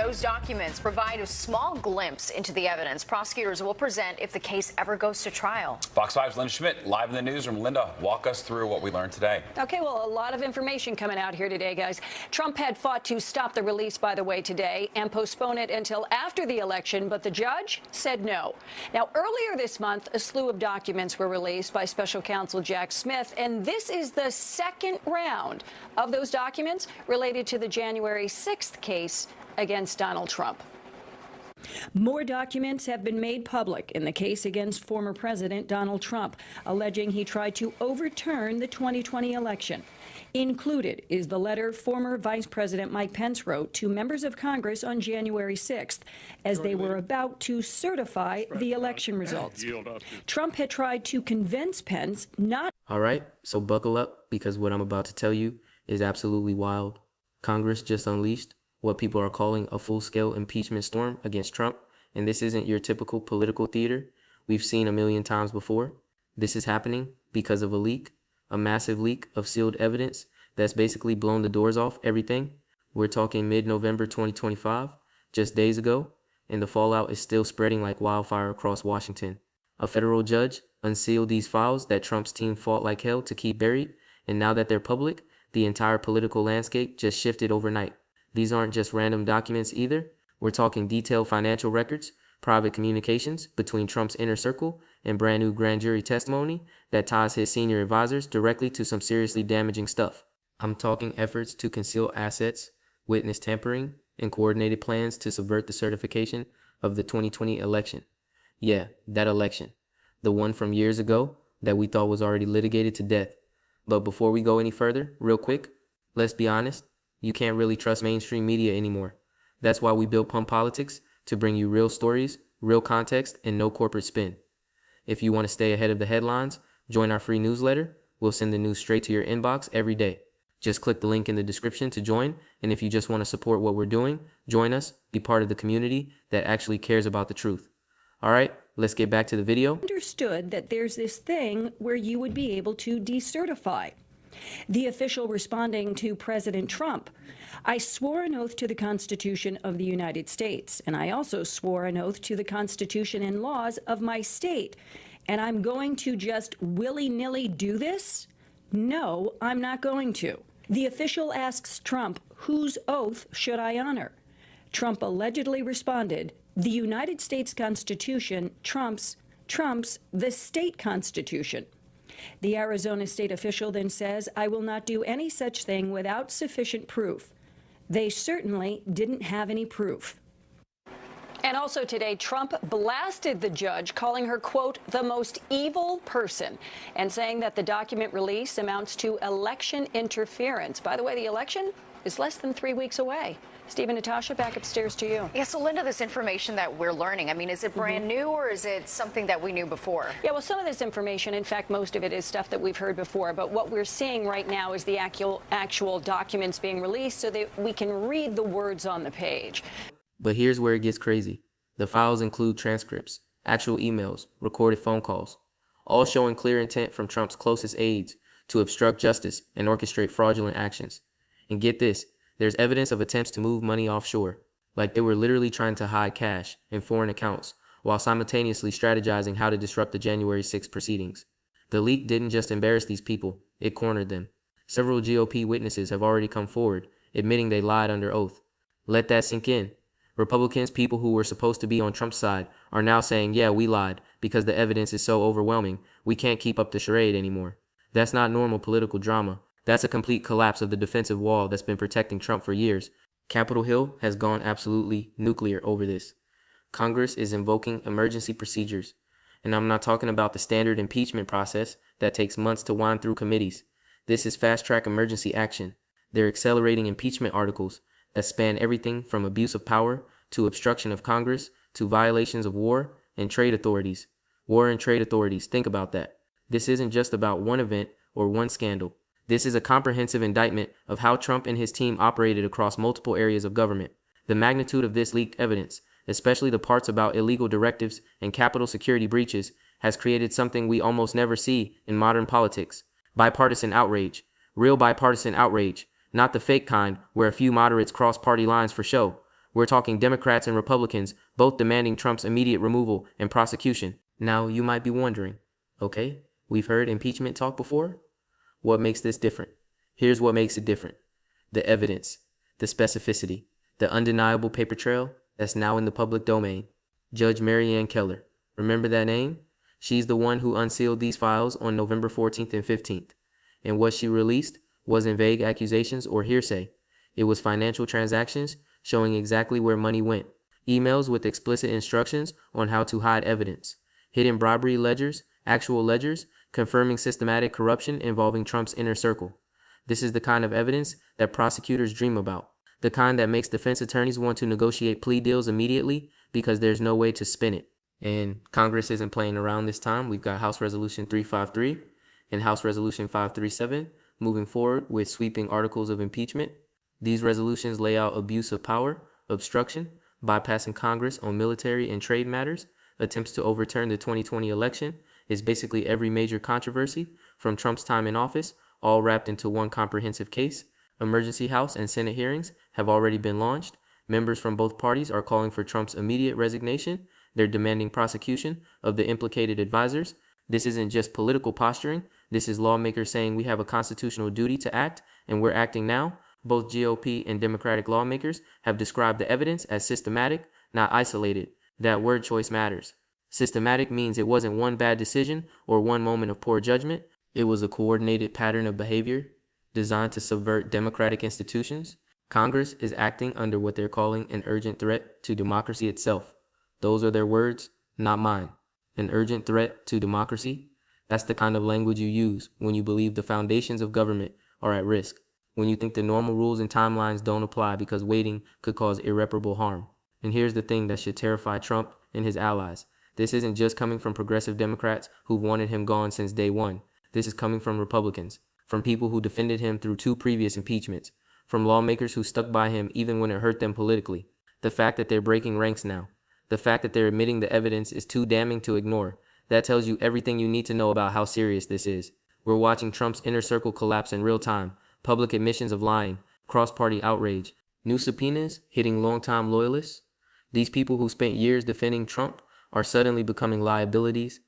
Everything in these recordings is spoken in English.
Those documents provide a small glimpse into the evidence prosecutors will present if the case ever goes to trial. Fox 5's Linda Schmidt live in the newsroom. Linda, walk us through what we learned today. Okay, well, a lot of information coming out here today, guys. Trump had fought to stop the release, by the way, today and postpone it until after the election, but the judge said no. Now, earlier this month, a slew of documents were released by special counsel Jack Smith, and this is the second round of those documents related to the January 6th case against Donald Trump. More documents have been made public in the case against former President Donald Trump, alleging he tried to overturn the 2020 election. Included is the letter former Vice President Mike Pence wrote to members of Congress on January 6th as they were about to certify the election results. Trump had tried to convince Pence not. All right, so buckle up, because what I'm about to tell you is absolutely wild. Congress just unleashed what people are calling a full-scale impeachment storm against Trump, and this isn't your typical political theater we've seen a million times before. This is happening because of a leak, a massive leak of sealed evidence that's basically blown the doors off everything. We're talking mid-November 2025, just days ago, and the fallout is still spreading like wildfire across Washington. A federal judge unsealed these files that Trump's team fought like hell to keep buried, and now that they're public, the entire political landscape just shifted overnight. These aren't just random documents either. We're talking detailed financial records, private communications between Trump's inner circle, and brand new grand jury testimony that ties his senior advisors directly to some seriously damaging stuff. I'm talking efforts to conceal assets, witness tampering, and coordinated plans to subvert the certification of the 2020 election. Yeah, that election. The one from years ago that we thought was already litigated to death. But before we go any further, real quick, let's be honest. You can't really trust mainstream media anymore. That's why we built Pump Politics, to bring you real stories, real context, and no corporate spin. If you want to stay ahead of the headlines, join our free newsletter. We'll send the news straight to your inbox every day. Just click the link in the description to join, and if you just want to support what we're doing, join us, be part of the community that actually cares about the truth. All right, let's get back to the video. Understood that there's this thing where you would be able to decertify. The official responding to President Trump: I swore an oath to the Constitution of the United States, and I also swore an oath to the Constitution and laws of my state. And I'm going to just willy-nilly do this? No, I'm not going to. The official asks Trump, whose oath should I honor? Trump allegedly responded, the United States Constitution trumps the state constitution. The Arizona state official then says, I will not do any such thing without sufficient proof. They certainly didn't have any proof. And also today, Trump blasted the judge, calling her, quote, the most evil person, and saying that the document release amounts to election interference. By the way, the election is less than 3 weeks away. Steve and Natasha, back upstairs to you. Yeah, so Linda, this information that we're learning, I mean, is it brand new or is it something that we knew before? Yeah, well, some of this information, in fact, most of it is stuff that we've heard before. But what we're seeing right now is the actual documents being released so that we can read the words on the page. But here's where it gets crazy. The files include transcripts, actual emails, recorded phone calls, all showing clear intent from Trump's closest aides to obstruct justice and orchestrate fraudulent actions. And get this, there's evidence of attempts to move money offshore, like they were literally trying to hide cash in foreign accounts while simultaneously strategizing how to disrupt the January 6th proceedings. The leak didn't just embarrass these people, it cornered them. Several GOP witnesses have already come forward, admitting they lied under oath. Let that sink in. Republicans, people who were supposed to be on Trump's side, are now saying, yeah, we lied, because the evidence is so overwhelming, we can't keep up the charade anymore. That's not normal political drama. That's a complete collapse of the defensive wall that's been protecting Trump for years. Capitol Hill has gone absolutely nuclear over this. Congress is invoking emergency procedures. And I'm not talking about the standard impeachment process that takes months to wind through committees. This is fast-track emergency action. They're accelerating impeachment articles that span everything from abuse of power to obstruction of Congress to violations of war and trade authorities. War and trade authorities, think about that. This isn't just about one event or one scandal. This is a comprehensive indictment of how Trump and his team operated across multiple areas of government. The magnitude of this leaked evidence, especially the parts about illegal directives and Capitol security breaches, has created something we almost never see in modern politics. Bipartisan outrage. Real bipartisan outrage. Not the fake kind where a few moderates cross party lines for show, We're talking Democrats and Republicans, both demanding Trump's immediate removal and prosecution. Now, you might be wondering, okay, we've heard impeachment talk before. What makes this different? Here's what makes it different. The evidence, the specificity, the undeniable paper trail that's now in the public domain. Judge Mary Ann Keller. Remember that name? She's the one who unsealed these files on November 14th and 15th. And what she released wasn't vague accusations or hearsay. It was financial transactions showing exactly where money went. Emails with explicit instructions on how to hide evidence. Hidden bribery ledgers, actual ledgers, confirming systematic corruption involving Trump's inner circle. This is the kind of evidence that prosecutors dream about. The kind that makes defense attorneys want to negotiate plea deals immediately because there's no way to spin it. And Congress isn't playing around this time. We've got House Resolution 353 and House Resolution 537 moving forward with sweeping articles of impeachment. These resolutions lay out abuse of power, obstruction, bypassing Congress on military and trade matters, attempts to overturn the 2020 election. Is basically every major controversy from Trump's time in office, all wrapped into one comprehensive case. Emergency House and Senate hearings have already been launched. Members from both parties are calling for Trump's immediate resignation. They're demanding prosecution of the implicated advisors. This isn't just political posturing. This is lawmakers saying we have a constitutional duty to act, and we're acting now. Both GOP and Democratic lawmakers have described the evidence as systematic, not isolated. That word choice matters. Systematic means it wasn't one bad decision or one moment of poor judgment. It was a coordinated pattern of behavior designed to subvert democratic institutions. Congress is acting under what they're calling an urgent threat to democracy itself. Those are their words, not mine. An urgent threat to democracy? That's the kind of language you use when you believe the foundations of government are at risk, when you think the normal rules and timelines don't apply because waiting could cause irreparable harm. And here's the thing that should terrify Trump and his allies. This isn't just coming from progressive Democrats who've wanted him gone since day one. This is coming from Republicans, from people who defended him through 2 previous impeachments, from lawmakers who stuck by him even when it hurt them politically. The fact that they're breaking ranks now, the fact that they're admitting the evidence is too damning to ignore, that tells you everything you need to know about how serious this is. We're watching Trump's inner circle collapse in real time, public admissions of lying, cross-party outrage, new subpoenas hitting longtime loyalists. These people who spent years defending Trump are suddenly becoming liabilities,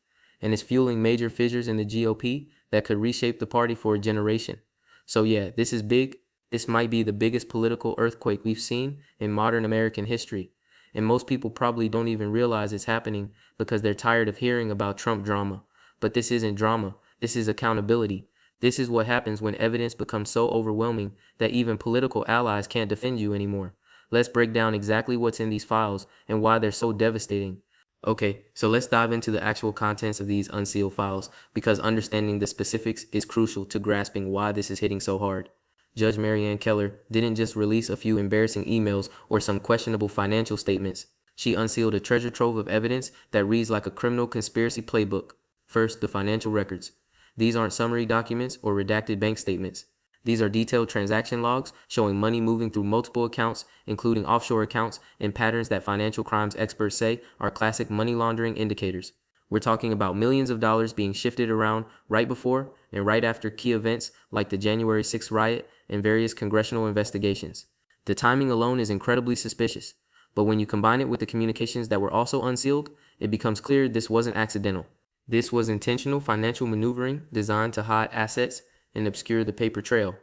and it's fueling major fissures in the GOP that could reshape the party for a generation. So yeah, this is big. This might be the biggest political earthquake we've seen in modern American history. And most people probably don't even realize it's happening because they're tired of hearing about Trump drama. But this isn't drama. This is accountability. This is what happens when evidence becomes so overwhelming that even political allies can't defend you anymore. Let's break down exactly what's in these files and why they're so devastating. Okay, so let's dive into the actual contents of these unsealed files, because understanding the specifics is crucial to grasping why this is hitting so hard. Judge Mary Ann Keller didn't just release a few embarrassing emails or some questionable financial statements. She unsealed a treasure trove of evidence that reads like a criminal conspiracy playbook. First, the financial records. These aren't summary documents or redacted bank statements. These are detailed transaction logs showing money moving through multiple accounts, including offshore accounts, and patterns that financial crimes experts say are classic money laundering indicators. We're talking about millions of dollars being shifted around right before and right after key events like the January 6th riot and various congressional investigations. The timing alone is incredibly suspicious, but when you combine it with the communications that were also unsealed, it becomes clear this wasn't accidental. This was intentional financial maneuvering designed to hide assets and obscure the paper trail.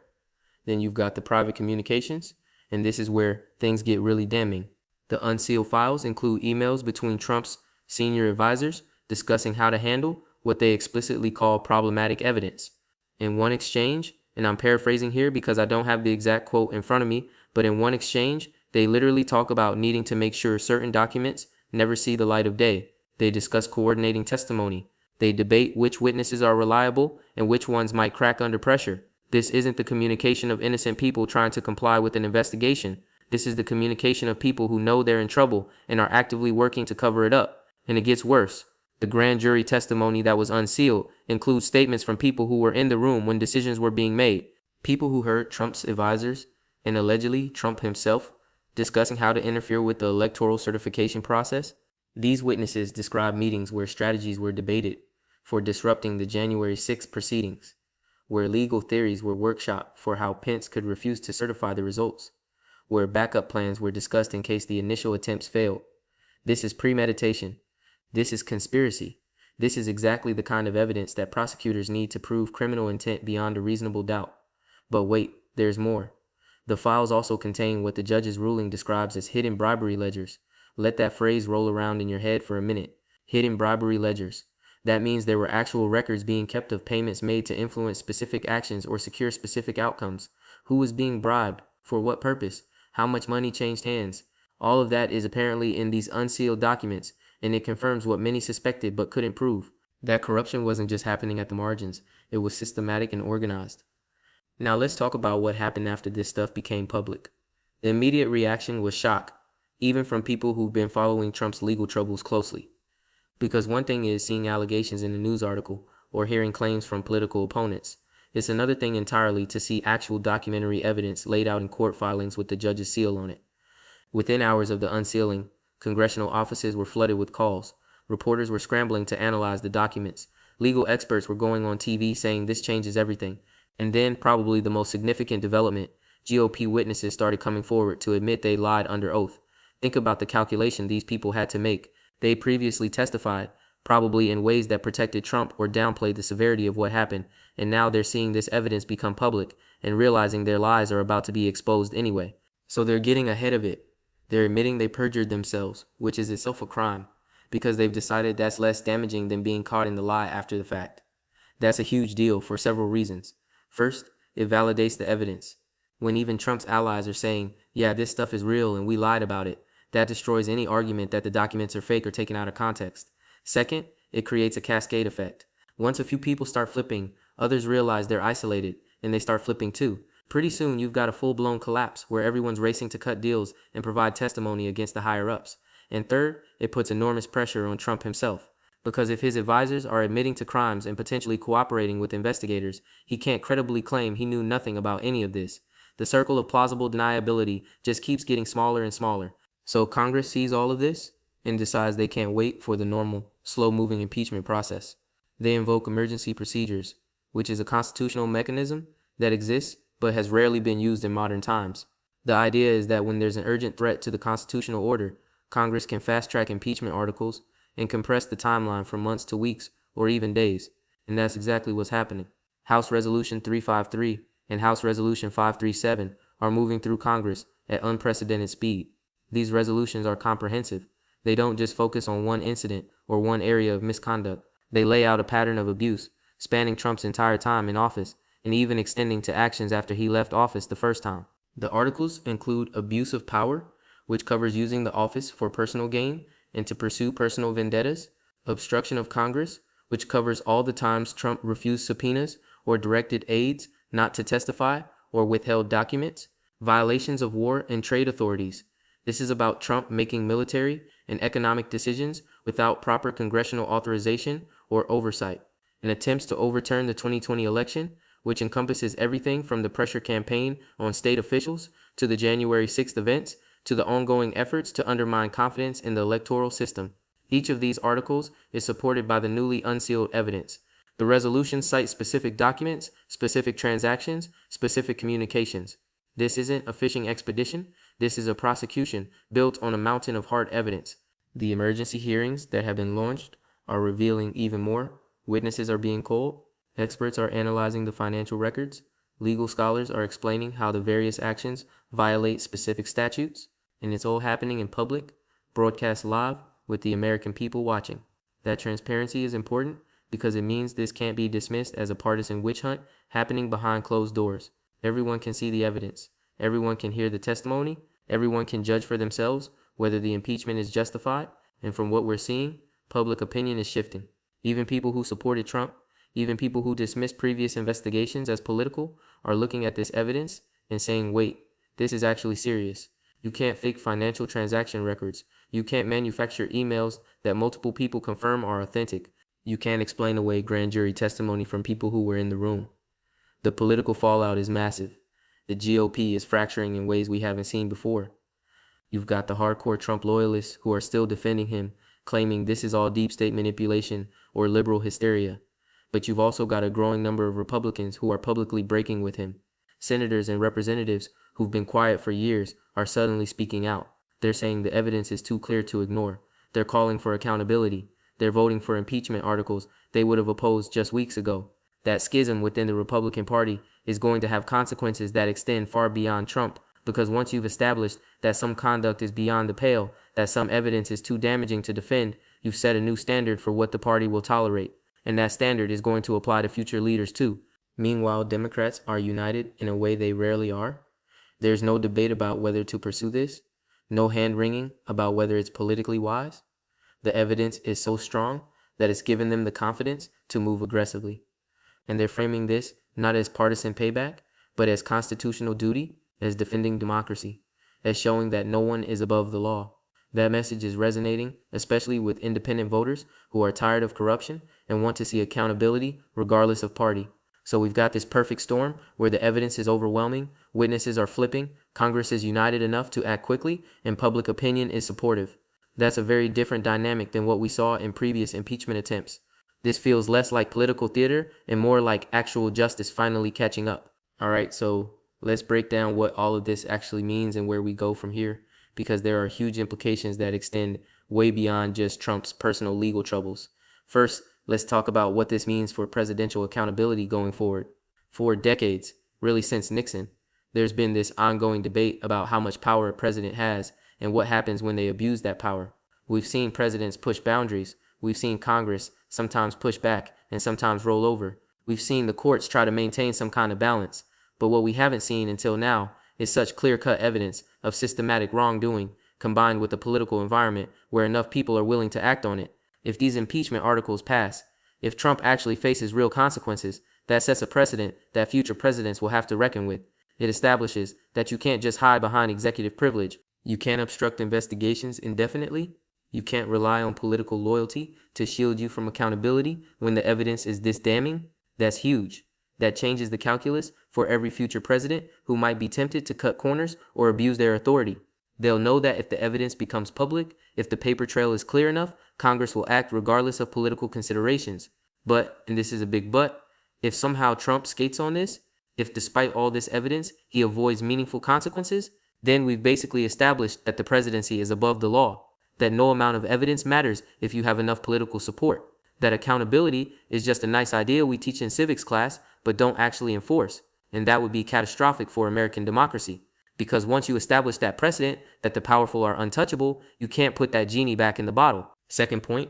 Then you've got the private communications, and this is where things get really damning. The unsealed files include emails between Trump's senior advisors discussing how to handle what they explicitly call problematic evidence. In one exchange, and I'm paraphrasing here because I don't have the exact quote in front of me, but in one exchange, they literally talk about needing to make sure certain documents never see the light of day. They discuss coordinating testimony. They debate which witnesses are reliable and which ones might crack under pressure. This isn't the communication of innocent people trying to comply with an investigation. This is the communication of people who know they're in trouble and are actively working to cover it up. And it gets worse. The grand jury testimony that was unsealed includes statements from people who were in the room when decisions were being made. People who heard Trump's advisors and allegedly Trump himself discussing how to interfere with the electoral certification process. These witnesses describe meetings where strategies were debated for disrupting the January 6th proceedings, where legal theories were workshopped for how Pence could refuse to certify the results, where backup plans were discussed in case the initial attempts failed. This is premeditation. This is conspiracy. This is exactly the kind of evidence that prosecutors need to prove criminal intent beyond a reasonable doubt. But wait, there's more. The files also contain what the judge's ruling describes as hidden bribery ledgers. Let that phrase roll around in your head for a minute. Hidden bribery ledgers. That means there were actual records being kept of payments made to influence specific actions or secure specific outcomes. Who was being bribed? For what purpose? How much money changed hands? All of that is apparently in these unsealed documents, and it confirms what many suspected but couldn't prove. That corruption wasn't just happening at the margins. It was systematic and organized. Now let's talk about what happened after this stuff became public. The immediate reaction was shock, even from people who've been following Trump's legal troubles closely. Because one thing is seeing allegations in a news article or hearing claims from political opponents. It's another thing entirely to see actual documentary evidence laid out in court filings with the judge's seal on it. Within hours of the unsealing, congressional offices were flooded with calls. Reporters were scrambling to analyze the documents. Legal experts were going on TV saying this changes everything. And then, probably the most significant development, GOP witnesses started coming forward to admit they lied under oath. Think about the calculation these people had to make. They previously testified, probably in ways that protected Trump or downplayed the severity of what happened, and now they're seeing this evidence become public and realizing their lies are about to be exposed anyway. So they're getting ahead of it. They're admitting they perjured themselves, which is itself a crime, because they've decided that's less damaging than being caught in the lie after the fact. That's a huge deal for several reasons. First, it validates the evidence. When even Trump's allies are saying, yeah, this stuff is real and we lied about it, that destroys any argument that the documents are fake or taken out of context. Second, it creates a cascade effect. Once a few people start flipping, others realize they're isolated, and they start flipping too. Pretty soon, you've got a full-blown collapse where everyone's racing to cut deals and provide testimony against the higher-ups. And third, it puts enormous pressure on Trump himself. Because if his advisors are admitting to crimes and potentially cooperating with investigators, he can't credibly claim he knew nothing about any of this. The circle of plausible deniability just keeps getting smaller and smaller. So Congress sees all of this and decides they can't wait for the normal, slow-moving impeachment process. They invoke emergency procedures, which is a constitutional mechanism that exists but has rarely been used in modern times. The idea is that when there's an urgent threat to the constitutional order, Congress can fast-track impeachment articles and compress the timeline from months to weeks or even days, and that's exactly what's happening. House Resolution 353 and House Resolution 537 are moving through Congress at unprecedented speed. These resolutions are comprehensive. They don't just focus on one incident or one area of misconduct. They lay out a pattern of abuse, spanning Trump's entire time in office, and even extending to actions after he left office the first time. The articles include abuse of power, which covers using the office for personal gain and to pursue personal vendettas, obstruction of Congress, which covers all the times Trump refused subpoenas or directed aides not to testify or withheld documents, violations of war and trade authorities. This is about Trump making military and economic decisions without proper congressional authorization or oversight, and attempts to overturn the 2020 election, which encompasses everything from the pressure campaign on state officials to the January 6th events to the ongoing efforts to undermine confidence in the electoral system. Each of these articles is supported by the newly unsealed evidence. The resolutions cite specific documents, specific transactions, specific communications. This isn't a fishing expedition. This is a prosecution built on a mountain of hard evidence. The emergency hearings that have been launched are revealing even more. Witnesses are being called. Experts are analyzing the financial records. Legal scholars are explaining how the various actions violate specific statutes. And it's all happening in public, broadcast live, with the American people watching. That transparency is important because it means this can't be dismissed as a partisan witch hunt happening behind closed doors. Everyone can see the evidence. Everyone can hear the testimony. Everyone can judge for themselves whether the impeachment is justified. And from what we're seeing, public opinion is shifting. Even people who supported Trump, even people who dismissed previous investigations as political, are looking at this evidence and saying, wait, this is actually serious. You can't fake financial transaction records. You can't manufacture emails that multiple people confirm are authentic. You can't explain away grand jury testimony from people who were in the room. The political fallout is massive. The GOP is fracturing in ways we haven't seen before. You've got the hardcore Trump loyalists who are still defending him, claiming this is all deep state manipulation or liberal hysteria. But you've also got a growing number of Republicans who are publicly breaking with him. Senators and representatives who've been quiet for years are suddenly speaking out. They're saying the evidence is too clear to ignore. They're calling for accountability. They're voting for impeachment articles they would have opposed just weeks ago. That schism within the Republican Party is going to have consequences that extend far beyond Trump, because once you've established that some conduct is beyond the pale, that some evidence is too damaging to defend, you've set a new standard for what the party will tolerate. And that standard is going to apply to future leaders too. Meanwhile, Democrats are united in a way they rarely are. There's no debate about whether to pursue this, no hand-wringing about whether it's politically wise. The evidence is so strong that it's given them the confidence to move aggressively. And they're framing this not as partisan payback, but as constitutional duty, as defending democracy, as showing that no one is above the law. That message is resonating, especially with independent voters who are tired of corruption and want to see accountability regardless of party. So we've got this perfect storm where the evidence is overwhelming, witnesses are flipping, Congress is united enough to act quickly, and public opinion is supportive. That's a very different dynamic than what we saw in previous impeachment attempts. This feels less like political theater and more like actual justice finally catching up. All right, so let's break down what all of this actually means and where we go from here, because there are huge implications that extend way beyond just Trump's personal legal troubles. First, let's talk about what this means for presidential accountability going forward. For decades, really since Nixon, there's been this ongoing debate about how much power a president has and what happens when they abuse that power. We've seen presidents push boundaries. We've seen Congress sometimes push back and sometimes roll over. We've seen the courts try to maintain some kind of balance. But what we haven't seen until now is such clear-cut evidence of systematic wrongdoing combined with a political environment where enough people are willing to act on it. If these impeachment articles pass, if Trump actually faces real consequences, that sets a precedent that future presidents will have to reckon with. It establishes that you can't just hide behind executive privilege. You can't obstruct investigations indefinitely. You can't rely on political loyalty to shield you from accountability when the evidence is this damning. That's huge. That changes the calculus for every future president who might be tempted to cut corners or abuse their authority. They'll know that if the evidence becomes public, if the paper trail is clear enough, Congress will act regardless of political considerations. But, and this is a big but, if somehow Trump skates on this, if despite all this evidence he avoids meaningful consequences, then we've basically established that the presidency is above the law, that no amount of evidence matters if you have enough political support, that accountability is just a nice idea we teach in civics class but don't actually enforce, and that would be catastrophic for American democracy. Because once you establish that precedent that the powerful are untouchable, you can't put that genie back in the bottle. Second point,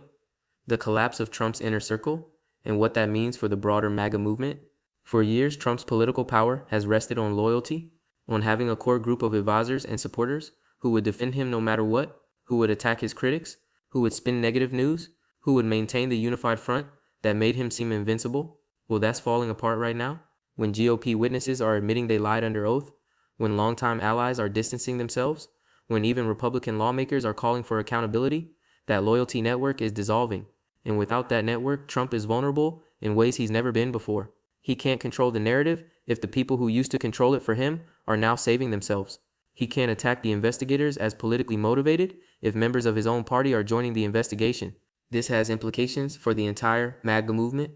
the collapse of Trump's inner circle and what that means for the broader MAGA movement. For years, Trump's political power has rested on loyalty, on having a core group of advisors and supporters who would defend him no matter what, who would attack his critics, who would spin negative news, who would maintain the unified front that made him seem invincible. Well, that's falling apart right now. When GOP witnesses are admitting they lied under oath, when longtime allies are distancing themselves, when even Republican lawmakers are calling for accountability, that loyalty network is dissolving. And without that network, Trump is vulnerable in ways he's never been before. He can't control the narrative if the people who used to control it for him are now saving themselves. He can't attack the investigators as politically motivated if members of his own party are joining the investigation. This has implications for the entire MAGA movement,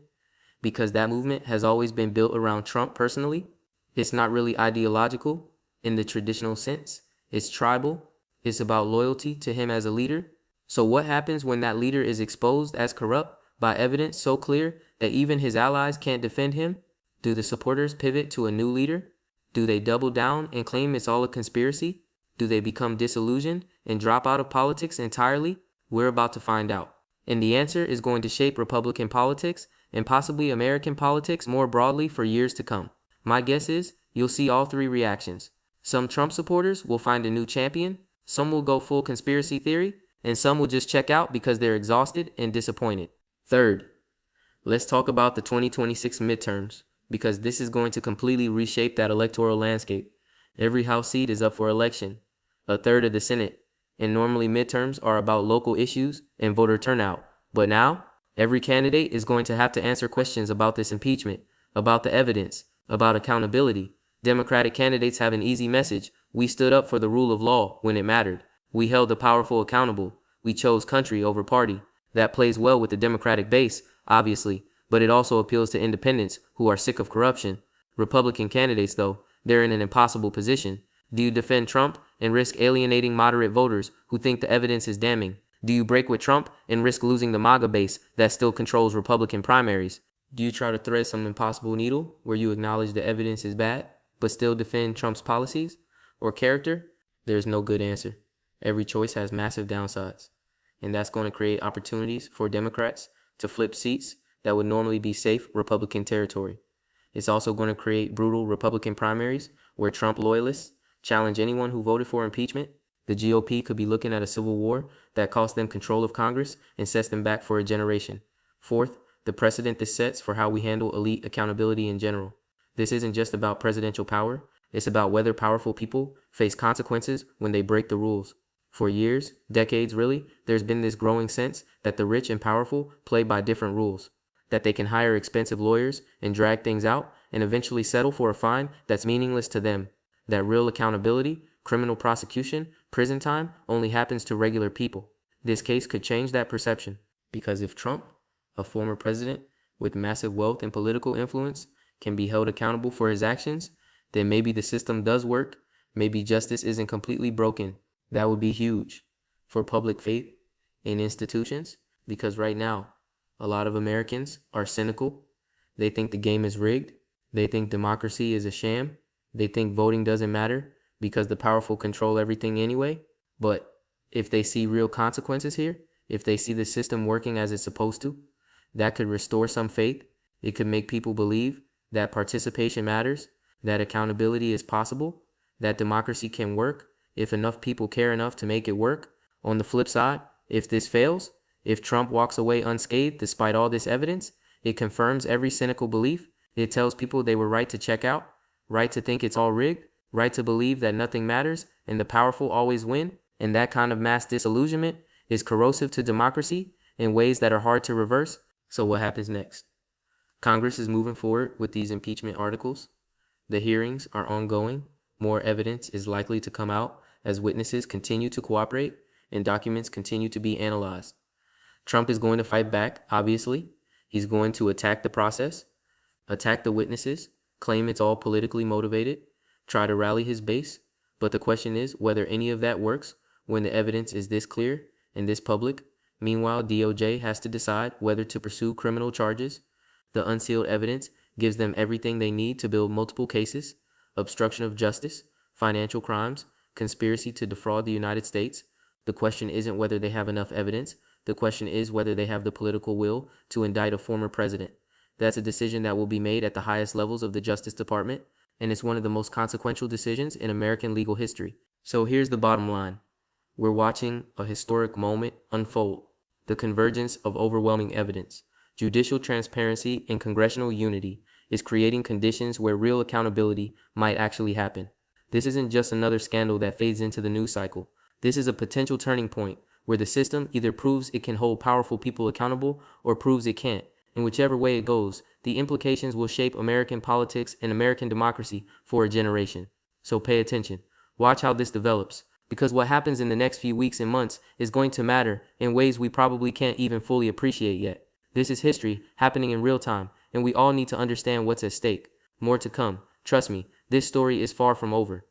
because that movement has always been built around Trump personally. It's not really ideological in the traditional sense. It's tribal. It's about loyalty to him as a leader. So what happens when that leader is exposed as corrupt by evidence so clear that even his allies can't defend him? Do the supporters pivot to a new leader? Do they double down and claim it's all a conspiracy? Do they become disillusioned and drop out of politics entirely? We're about to find out. And the answer is going to shape Republican politics and possibly American politics more broadly for years to come. My guess is you'll see all three reactions. Some Trump supporters will find a new champion, some will go full conspiracy theory, and some will just check out because they're exhausted and disappointed. Third, let's talk about the 2026 midterms, because this is going to completely reshape that electoral landscape. Every House seat is up for election, a third of the Senate, and normally midterms are about local issues and voter turnout. But now, every candidate is going to have to answer questions about this impeachment, about the evidence, about accountability. Democratic candidates have an easy message. We stood up for the rule of law when it mattered. We held the powerful accountable. We chose country over party. That plays well with the Democratic base, obviously, but it also appeals to independents who are sick of corruption. Republican candidates, though, they're in an impossible position. Do you defend Trump and risk alienating moderate voters who think the evidence is damning? Do you break with Trump and risk losing the MAGA base that still controls Republican primaries? Do you try to thread some impossible needle where you acknowledge the evidence is bad, but still defend Trump's policies or character? There's no good answer. Every choice has massive downsides, and that's going to create opportunities for Democrats to flip seats that would normally be safe Republican territory. It's also going to create brutal Republican primaries where Trump loyalists challenge anyone who voted for impeachment. The GOP could be looking at a civil war that costs them control of Congress and sets them back for a generation. Fourth, the precedent this sets for how we handle elite accountability in general. This isn't just about presidential power. It's about whether powerful people face consequences when they break the rules. For years, decades really, there's been this growing sense that the rich and powerful play by different rules, that they can hire expensive lawyers and drag things out and eventually settle for a fine that's meaningless to them, that real accountability, criminal prosecution, prison time only happens to regular people. This case could change that perception, because if Trump, a former president with massive wealth and political influence, can be held accountable for his actions, then maybe the system does work. Maybe justice isn't completely broken. That would be huge for public faith in institutions, because right now, a lot of Americans are cynical. They think the game is rigged. They think democracy is a sham. They think voting doesn't matter because the powerful control everything anyway. But if they see real consequences here, if they see the system working as it's supposed to, that could restore some faith. It could make people believe that participation matters, that accountability is possible, that democracy can work if enough people care enough to make it work. On the flip side, if this fails, if Trump walks away unscathed despite all this evidence, it confirms every cynical belief. It tells people they were right to check out, right to think it's all rigged, right to believe that nothing matters and the powerful always win. And that kind of mass disillusionment is corrosive to democracy in ways that are hard to reverse. So what happens next? Congress is moving forward with these impeachment articles. The hearings are ongoing. More evidence is likely to come out as witnesses continue to cooperate and documents continue to be analyzed. Trump is going to fight back, obviously. He's going to attack the process, attack the witnesses, claim it's all politically motivated, try to rally his base. But the question is whether any of that works when the evidence is this clear and this public. Meanwhile, DOJ has to decide whether to pursue criminal charges. The unsealed evidence gives them everything they need to build multiple cases: obstruction of justice, financial crimes, conspiracy to defraud the United States. The question isn't whether they have enough evidence. The question is whether they have the political will to indict a former president. That's a decision that will be made at the highest levels of the Justice Department, and it's one of the most consequential decisions in American legal history. So here's the bottom line. We're watching a historic moment unfold: the convergence of overwhelming evidence. Judicial transparency and congressional unity is creating conditions where real accountability might actually happen. This isn't just another scandal that fades into the news cycle. This is a potential turning point where the system either proves it can hold powerful people accountable or proves it can't. And whichever way it goes, the implications will shape American politics and American democracy for a generation. So pay attention. Watch how this develops, because what happens in the next few weeks and months is going to matter in ways we probably can't even fully appreciate yet. This is history happening in real time, and we all need to understand what's at stake. More to come. Trust me, this story is far from over.